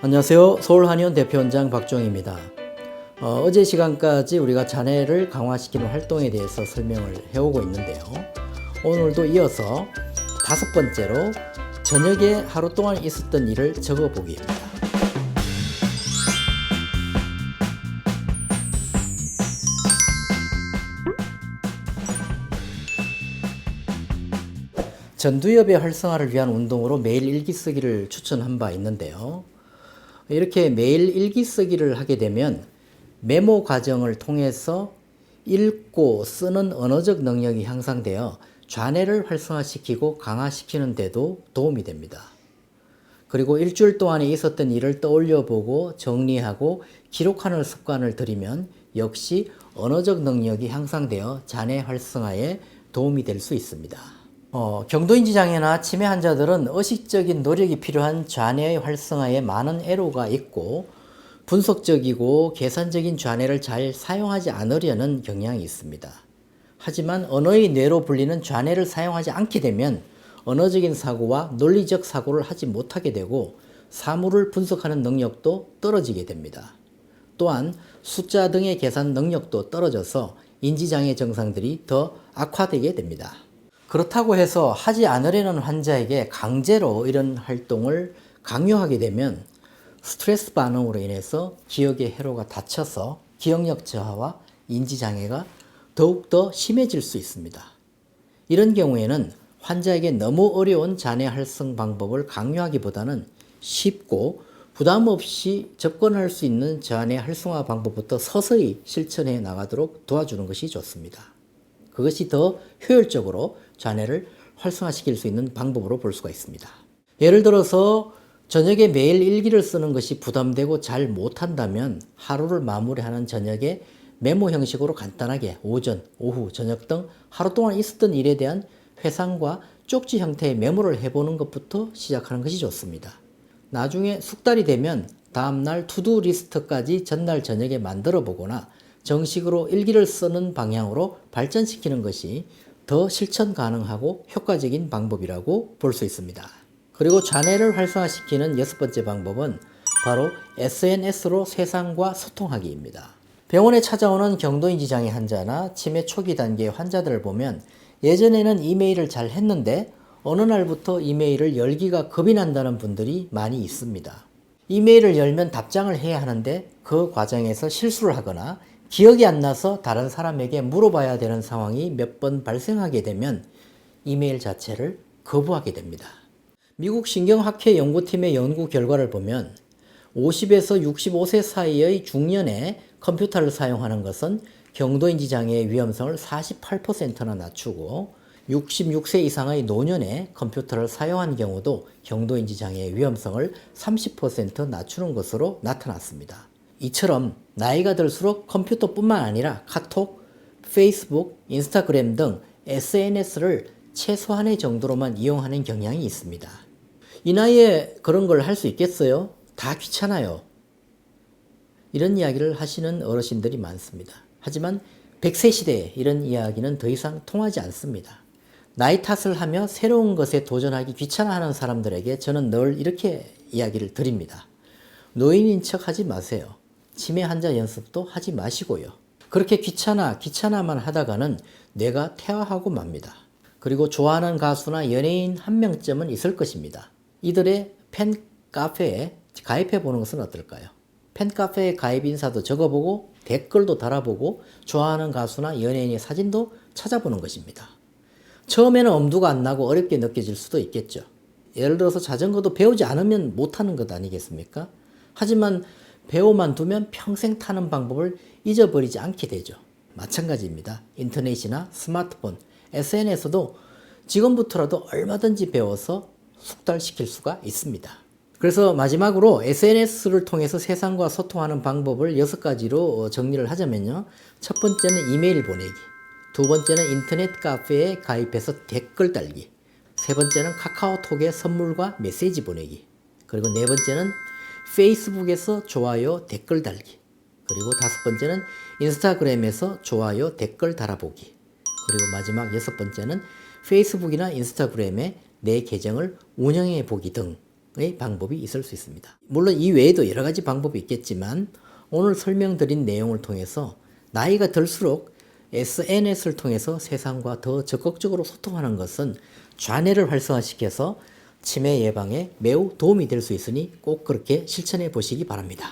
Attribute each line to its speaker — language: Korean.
Speaker 1: 안녕하세요. 서울한의원 대표원장 박종희입니다. 어제 시간까지 우리가 자뇌를 강화시키는 활동에 대해서 설명을 해오고 있는데요. 오늘도 이어서 5번째로 저녁에 하루 동안 있었던 일을 적어보기입니다. 전두엽의 활성화를 위한 운동으로 매일 일기 쓰기를 추천한 바 있는데요. 이렇게 매일 일기 쓰기를 하게 되면 메모 과정을 통해서 읽고 쓰는 언어적 능력이 향상되어 좌뇌를 활성화시키고 강화시키는 데도 도움이 됩니다. 그리고 일주일 동안에 있었던 일을 떠올려 보고 정리하고 기록하는 습관을 들이면 역시 언어적 능력이 향상되어 좌뇌 활성화에 도움이 될 수 있습니다. 경도인지 장애나 치매 환자들은 의식적인 노력이 필요한 좌뇌의 활성화에 많은 애로가 있고 분석적이고 계산적인 좌뇌를 잘 사용하지 않으려는 경향이 있습니다. 하지만 언어의 뇌로 불리는 좌뇌를 사용하지 않게 되면 언어적인 사고와 논리적 사고를 하지 못하게 되고 사물을 분석하는 능력도 떨어지게 됩니다. 또한 숫자 등의 계산 능력도 떨어져서 인지장애 증상들이 더 악화되게 됩니다. 그렇다고 해서 하지 않으려는 환자에게 강제로 이런 활동을 강요하게 되면 스트레스 반응으로 인해서 기억의 회로가 닫혀서 기억력 저하와 인지장애가 더욱더 심해질 수 있습니다. 이런 경우에는 환자에게 너무 어려운 좌뇌 활성 방법을 강요하기보다는 쉽고 부담 없이 접근할 수 있는 좌뇌 활성화 방법부터 서서히 실천해 나가도록 도와주는 것이 좋습니다. 그것이 더 효율적으로 좌뇌를 활성화시킬 수 있는 방법으로 볼 수가 있습니다. 예를 들어서 저녁에 매일 일기를 쓰는 것이 부담되고 잘 못한다면 하루를 마무리하는 저녁에 메모 형식으로 간단하게 오전, 오후, 저녁 등 하루 동안 있었던 일에 대한 회상과 쪽지 형태의 메모를 해보는 것부터 시작하는 것이 좋습니다. 나중에 숙달이 되면 다음날 투두 리스트까지 전날 저녁에 만들어 보거나 정식으로 일기를 쓰는 방향으로 발전시키는 것이 더 실천 가능하고 효과적인 방법이라고 볼 수 있습니다. 그리고 좌뇌를 활성화시키는 6번째 방법은 바로 SNS로 세상과 소통하기입니다. 병원에 찾아오는 경도인지 장애 환자나 치매 초기 단계의 환자들을 보면 예전에는 이메일을 잘 했는데 어느 날부터 이메일을 열기가 겁이 난다는 분들이 많이 있습니다. 이메일을 열면 답장을 해야 하는데 그 과정에서 실수를 하거나 기억이 안 나서 다른 사람에게 물어봐야 되는 상황이 몇 번 발생하게 되면 이메일 자체를 거부하게 됩니다. 미국 신경학회 연구팀의 연구 결과를 보면 50에서 65세 사이의 중년에 컴퓨터를 사용하는 것은 경도인지 장애의 위험성을 48%나 낮추고 66세 이상의 노년에 컴퓨터를 사용한 경우도 경도인지 장애의 위험성을 30% 낮추는 것으로 나타났습니다. 이처럼 나이가 들수록 컴퓨터뿐만 아니라 카톡, 페이스북, 인스타그램 등 SNS를 최소한의 정도로만 이용하는 경향이 있습니다. 이 나이에 그런 걸 할 수 있겠어요? 다 귀찮아요. 이런 이야기를 하시는 어르신들이 많습니다. 하지만 100세 시대에 이런 이야기는 더 이상 통하지 않습니다. 나이 탓을 하며 새로운 것에 도전하기 귀찮아하는 사람들에게 저는 늘 이렇게 이야기를 드립니다. 노인인 척 하지 마세요. 치매 환자 연습도 하지 마시고요. 그렇게 귀찮아만 하다가는 뇌가 퇴화하고 맙니다. 그리고 좋아하는 가수나 연예인 한 명쯤은 있을 것입니다. 이들의 팬카페에 가입해 보는 것은 어떨까요? 팬카페에 가입 인사도 적어보고 댓글도 달아보고 좋아하는 가수나 연예인의 사진도 찾아보는 것입니다. 처음에는 엄두가 안 나고 어렵게 느껴질 수도 있겠죠. 예를 들어서 자전거도 배우지 않으면 못하는 것 아니겠습니까? 하지만 배워만 두면 평생 타는 방법을 잊어버리지 않게 되죠. 마찬가지입니다. 인터넷이나 스마트폰, SNS도 지금부터라도 얼마든지 배워서 숙달시킬 수가 있습니다. 그래서 마지막으로 SNS를 통해서 세상과 소통하는 방법을 6가지로 정리를 하자면요. 첫 번째는 이메일 보내기, 두 번째는 인터넷 카페에 가입해서 댓글 달기, 세 번째는 카카오톡에 선물과 메시지 보내기, 그리고 네 번째는 페이스북에서 좋아요, 댓글 달기, 그리고 5번째는 인스타그램에서 좋아요, 댓글 달아보기, 그리고 마지막 6번째는 페이스북이나 인스타그램에 내 계정을 운영해 보기 등 방법이 있을 수 있습니다. 물론 이 외에도 여러 가지 방법이 있겠지만 오늘 설명드린 내용을 통해서 나이가 들수록 SNS를 통해서 세상과 더 적극적으로 소통하는 것은 좌뇌를 활성화시켜서 치매 예방에 매우 도움이 될 수 있으니 꼭 그렇게 실천해 보시기 바랍니다.